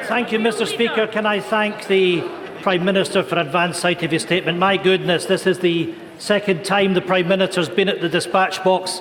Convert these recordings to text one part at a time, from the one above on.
Thank you, Mr. Speaker. Can I thank the Prime Minister for advance sight of his statement? My goodness, this is the second time the Prime Minister's been at the dispatch box.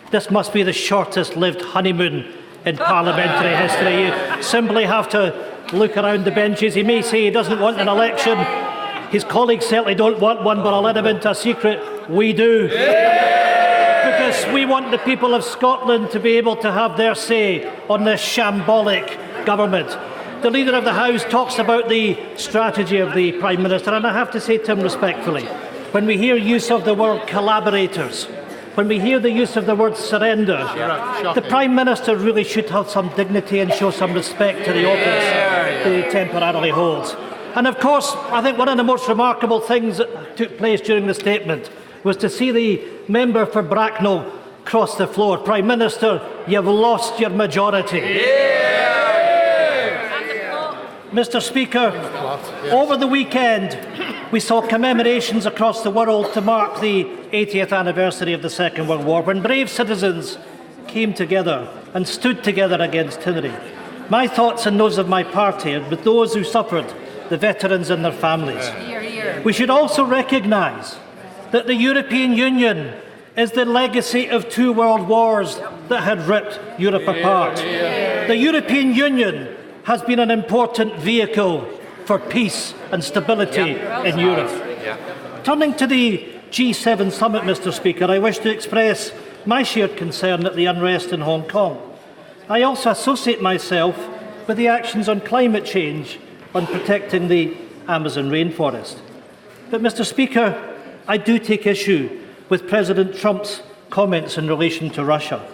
This must be the shortest-lived honeymoon in parliamentary history. You simply have to look around the benches. He may say he doesn't want an election. His colleagues certainly don't want one, but I'll let him into a secret. We do. Because we want the people of Scotland to be able to have their say on this shambolic government. The Leader of the House talks about the strategy of the Prime Minister, and I have to say to him respectfully, when we hear use of the word collaborators, when we hear the use of the word surrender, the Prime Minister really should have some dignity and show some respect to the office that he temporarily holds. And of course, I think one of the most remarkable things that took place during the statement was to see the member for Bracknell cross the floor. Prime Minister, you've lost your majority. Mr. Speaker, over the weekend, we saw commemorations across the world to mark the 80th anniversary of the Second World War, when brave citizens came together and stood together against tyranny. My thoughts and those of my party are with those who suffered, the veterans and their families. We should also recognise that the European Union is the legacy of two world wars that had ripped Europe apart. The European Union has been an important vehicle for peace and stability in Europe. Turning to the G7 summit, Mr. Speaker, I wish to express my shared concern at the unrest in Hong Kong. I also associate myself with the actions on climate change on protecting the Amazon rainforest. But, Mr. Speaker, I do take issue with President Trump's comments in relation to Russia.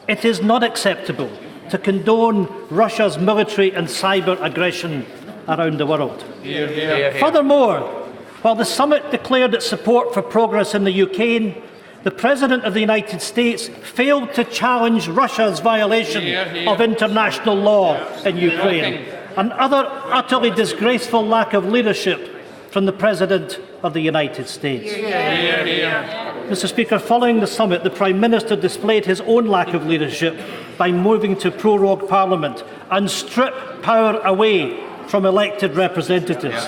It is not acceptable to condone Russia's military and cyber aggression around the world. Furthermore, while the summit declared its support for progress in the Ukraine, the President of the United States failed to challenge Russia's violation of international law in Ukraine. Another utterly disgraceful lack of leadership from the President of the United States. Mr. Speaker, following the summit, the Prime Minister displayed his own lack of leadership by moving to prorogue Parliament and strip power away from elected representatives,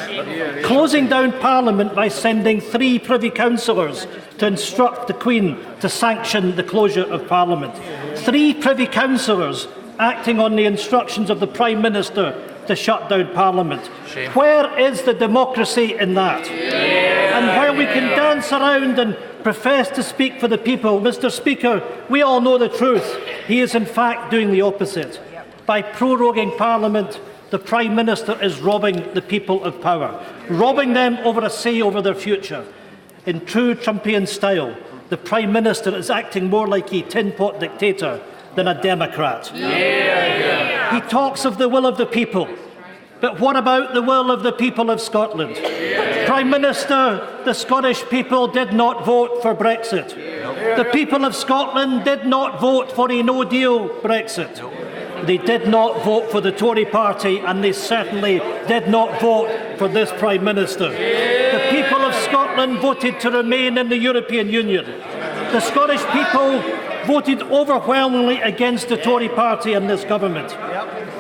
closing down Parliament by sending 3 Privy Councillors to instruct the Queen to sanction the closure of Parliament. 3 Privy Councillors acting on the instructions of the Prime Minister to shut down Parliament. Where is the democracy in that? And while we can dance around and profess to speak for the people, Mr. Speaker, we all know the truth. He is in fact doing the opposite. By proroguing Parliament, the Prime Minister is robbing the people of power, robbing them over a say over their future. In true Trumpian style, the Prime Minister is acting more like a tin pot dictator than a Democrat. He talks of the will of the people, but what about the will of the people of Scotland? Prime Minister, the Scottish people did not vote for Brexit. The people of Scotland did not vote for a no-deal Brexit. They did not vote for the Tory party, and they certainly did not vote for this Prime Minister. The people of Scotland voted to remain in the European Union. The Scottish people voted overwhelmingly against the Tory party and this government.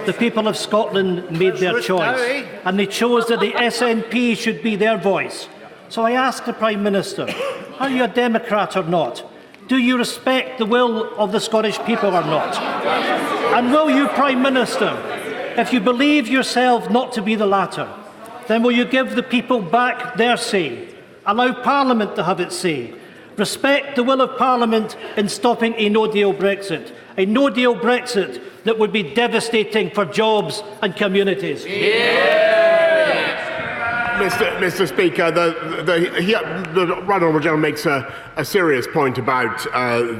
The people of Scotland made their choice, and they chose that the SNP should be their voice. So I ask the Prime Minister, are you a Democrat or not? Do you respect the will of the Scottish people or not? And will you, Prime Minister, if you believe yourself not to be the latter, then will you give the people back their say, allow Parliament to have its say, respect the will of Parliament in stopping a no-deal Brexit that would be devastating for jobs and communities? Mr. Speaker, the Right Honourable Gentleman makes a serious point about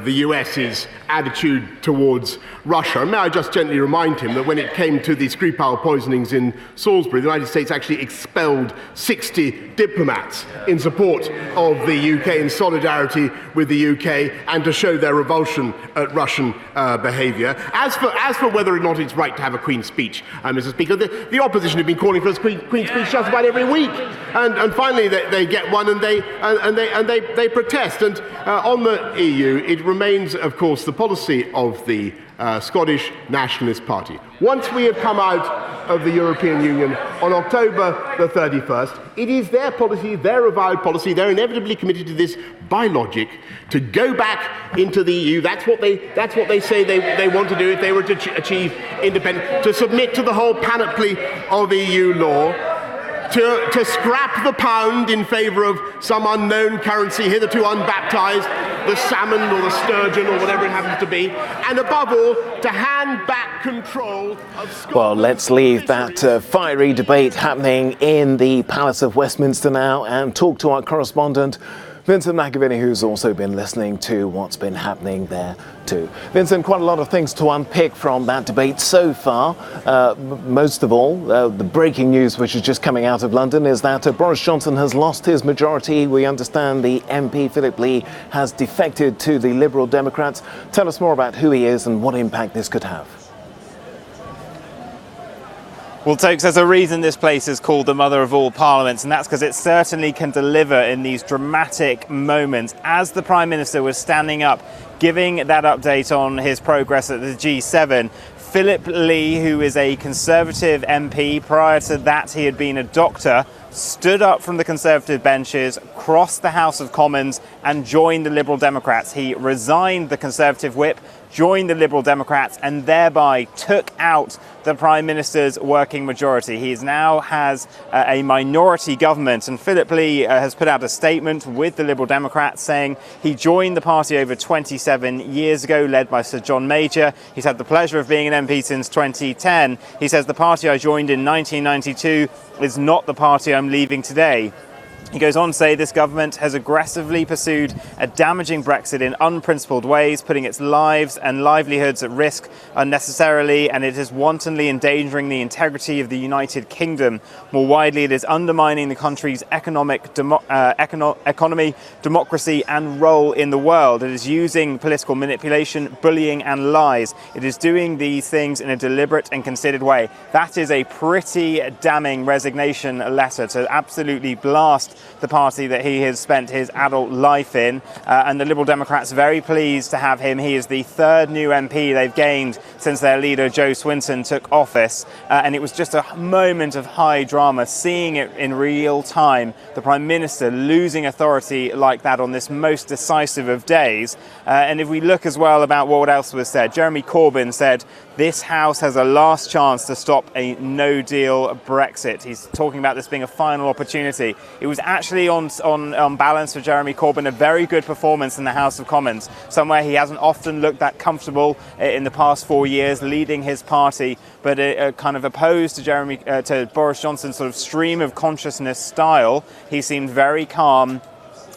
the US's attitude towards Russia. May I just gently remind him that when it came to the Skripal poisonings in Salisbury, the United States actually expelled 60 diplomats in support of the UK, in solidarity with the UK, and to show their revulsion at Russian behaviour. As for whether or not it's right to have a Queen's speech, Mr. Speaker, the opposition have been calling for a Queen's speech just about every week. And finally, they get one, and they protest. And on the EU, it remains, of course, the policy of the Scottish Nationalist Party. Once we have come out of the European Union on October the 31st, it is their policy, their avowed policy, they're inevitably committed to this by logic, to go back into the EU. That's what they say they want to do if they were to achieve independence, to submit to the whole panoply of EU law, to scrap the pound in favour of some unknown currency hitherto unbaptised, the salmon or the sturgeon or whatever it happens to be, and above all, to hand back control of Scotland. Well, let's leave that fiery debate happening in the Palace of Westminster now and talk to our correspondent, Vincent McAviney, who's also been listening to what's been happening there too. Vincent, quite a lot of things to unpick from that debate so far. Most of all, the breaking news which is just coming out of London is that Boris Johnson has lost his majority. We understand the MP Phillip Lee has defected to the Liberal Democrats. Tell us more about who he is and what impact this could have. Well, Tokes, there's a reason this place is called the mother of all parliaments, and that's because it certainly can deliver in these dramatic moments. As the Prime Minister was standing up, giving that update on his progress at the G7, Phillip Lee, who is a Conservative MP, prior to that he had been a doctor, stood up from the Conservative benches, crossed the House of Commons and joined the Liberal Democrats. He resigned the Conservative whip, joined the Liberal Democrats, and thereby took out the Prime Minister's working majority. He now has a minority government, and Phillip Lee has put out a statement with the Liberal Democrats saying he joined the party over 27 years ago, led by Sir John Major. He's had the pleasure of being an MP since 2010. He says, "The party I joined in 1992 is not the party I'm leaving today." He goes on to say this government has aggressively pursued a damaging Brexit in unprincipled ways, putting its lives and livelihoods at risk unnecessarily, and it is wantonly endangering the integrity of the United Kingdom. More widely, it is undermining the country's economy, democracy and role in the world. It is using political manipulation, bullying and lies. It is doing these things in a deliberate and considered way. That is a pretty damning resignation letter to absolutely blast the party that he has spent his adult life in, and the Liberal Democrats are very pleased to have him. He is the third new MP they've gained since their leader Joe Swinson took office, and it was just a moment of high drama, seeing it in real time, the Prime Minister losing authority like that on this most decisive of days. And if we look as well about what else was said, Jeremy Corbyn said this House has a last chance to stop a no-deal Brexit. He's talking about this being a final opportunity. It was actually on balance for Jeremy Corbyn a very good performance in the House of Commons, somewhere he hasn't often looked that comfortable in the past 4 years leading his party, but kind of opposed to Boris Johnson's sort of stream of consciousness style. He seemed very calm.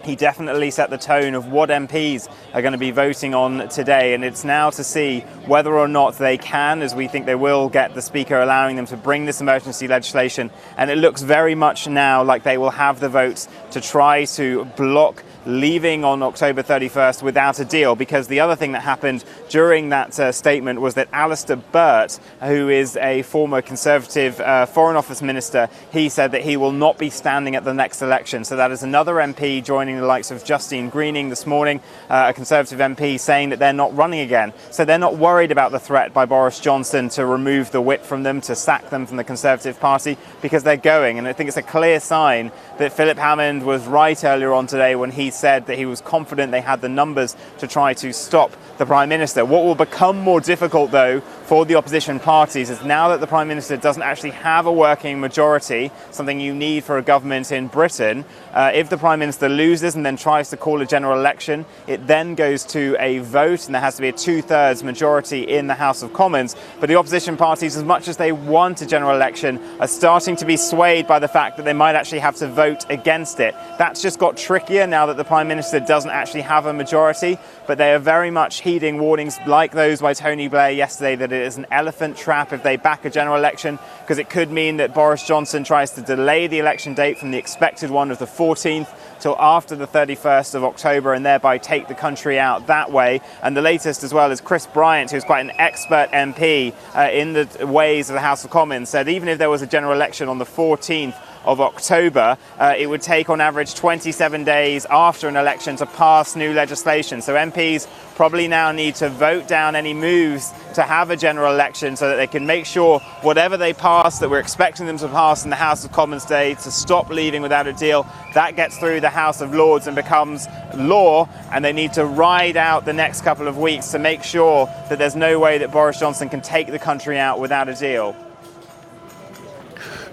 He definitely set the tone of what MPs are going to be voting on today, and it's now to see whether or not they can, as we think they will, get the Speaker allowing them to bring this emergency legislation. And it looks very much now like they will have the votes to try to block leaving on October 31st without a deal, because the other thing that happened during that statement was that Alistair Burt, who is a former Conservative Foreign Office Minister, he said that he will not be standing at the next election. So that is another MP joining the likes of Justine Greening this morning, a Conservative MP, saying that they're not running again. So they're not worried about the threat by Boris Johnson to remove the whip from them, to sack them from the Conservative Party, because they're going. And I think it's a clear sign that Philip Hammond was right earlier on today when he said that he was confident they had the numbers to try to stop the Prime Minister. What will become more difficult, though, for the opposition parties is now that the Prime Minister doesn't actually have a working majority, something you need for a government in Britain. If the Prime Minister loses and then tries to call a general election, it then goes to a vote, and there has to be a 2/3 majority in the House of Commons. But the opposition parties, as much as they want a general election, are starting to be swayed by the fact that they might actually have to vote against it. That's just got trickier now that the Prime Minister doesn't actually have a majority, but they are very much heeding warnings like those by Tony Blair yesterday that it is an elephant trap if they back a general election, because it could mean that Boris Johnson tries to delay the election date from the expected one of the 14th till after the 31st of October and thereby take the country out that way. And the latest as well is Chris Bryant, who's quite an expert MP in the ways of the House of Commons, said even if there was a general election on the 14th of October, it would take on average 27 days after an election to pass new legislation. So MPs probably now need to vote down any moves to have a general election so that they can make sure whatever they pass, that we're expecting them to pass in the House of Commons today, to stop leaving without a deal, that gets through the House of Lords and becomes law, and they need to ride out the next couple of weeks to make sure that there's no way that Boris Johnson can take the country out without a deal.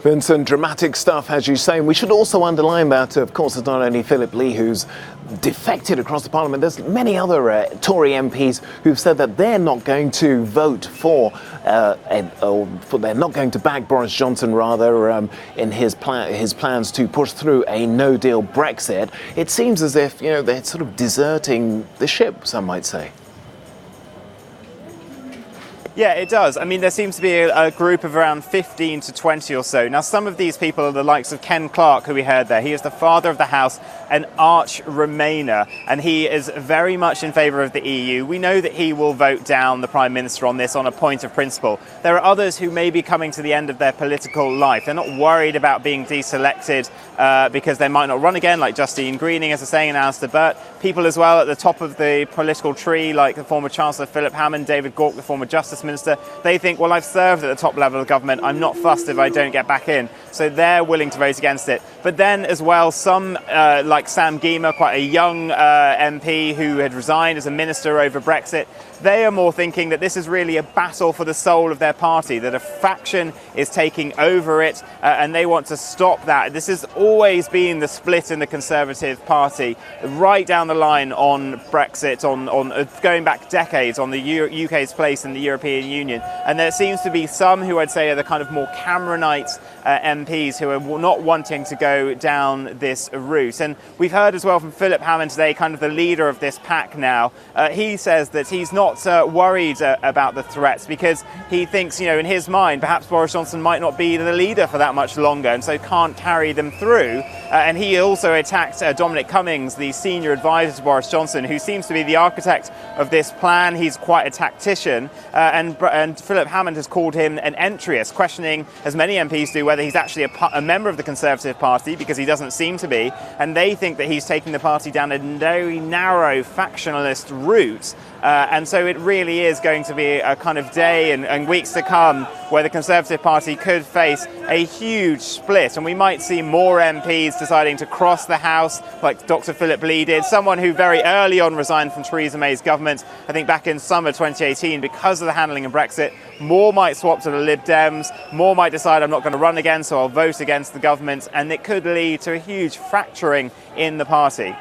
Vincent, dramatic stuff, as you say. We should also underline that, of course, it's not only Phillip Lee who's defected across the Parliament. There's many other Tory MPs who've said that they're not going to vote for, they're not going to back Boris Johnson, rather, in his plans to push through a no-deal Brexit. It seems as if, they're sort of deserting the ship, some might say. Yeah, it does. I mean, there seems to be a group of around 15 to 20 or so. Now, some of these people are the likes of Ken Clarke, who we heard there. He is the father of the House, an arch Remainer, and he is very much in favour of the EU. We know that he will vote down the Prime Minister on this on a point of principle. There are others who may be coming to the end of their political life. They're not worried about being deselected because they might not run again, like Justine Greening, as I was saying, and Alistair Burt. People as well at the top of the political tree, like the former Chancellor Philip Hammond, David Gauke, the former Justice Minister, they think, well, I've served at the top level of government, I'm not fussed if I don't get back in. So they're willing to vote against it. But then as well, some like Sam Gyimah, quite a young MP who had resigned as a minister over Brexit, they are more thinking that this is really a battle for the soul of their party, that a faction is taking over it, and they want to stop that. This has always been the split in the Conservative Party, right down the line on Brexit, on going back decades, on the UK's place in the European Union. And there seems to be some who I'd say are the kind of more Cameronite MPs who are not wanting to go down this route. And we've heard as well from Philip Hammond today, kind of the leader of this pack now. He says that he's not worried about the threats because he thinks, in his mind, perhaps Boris Johnson might not be the leader for that much longer and so can't carry them through. And he also attacked Dominic Cummings, the senior advisor to Boris Johnson, who seems to be the architect of this plan. He's quite a tactician. And Philip Hammond has called him an entryist, questioning, as many MPs do, whether he's actually a member of the Conservative Party, because he doesn't seem to be. And they think that he's taking the party down a very narrow factionalist route. And so it really is going to be a kind of day and weeks to come where the Conservative Party could face a huge split. And we might see more MPs deciding to cross the House, like Dr. Phillip Lee did, someone who very early on resigned from Theresa May's government, I think back in summer 2018, because of the handling of Brexit. More might swap to the Lib Dems, more might decide I'm not going to run again, so I'll vote against the government, and it could lead to a huge fracturing in the party.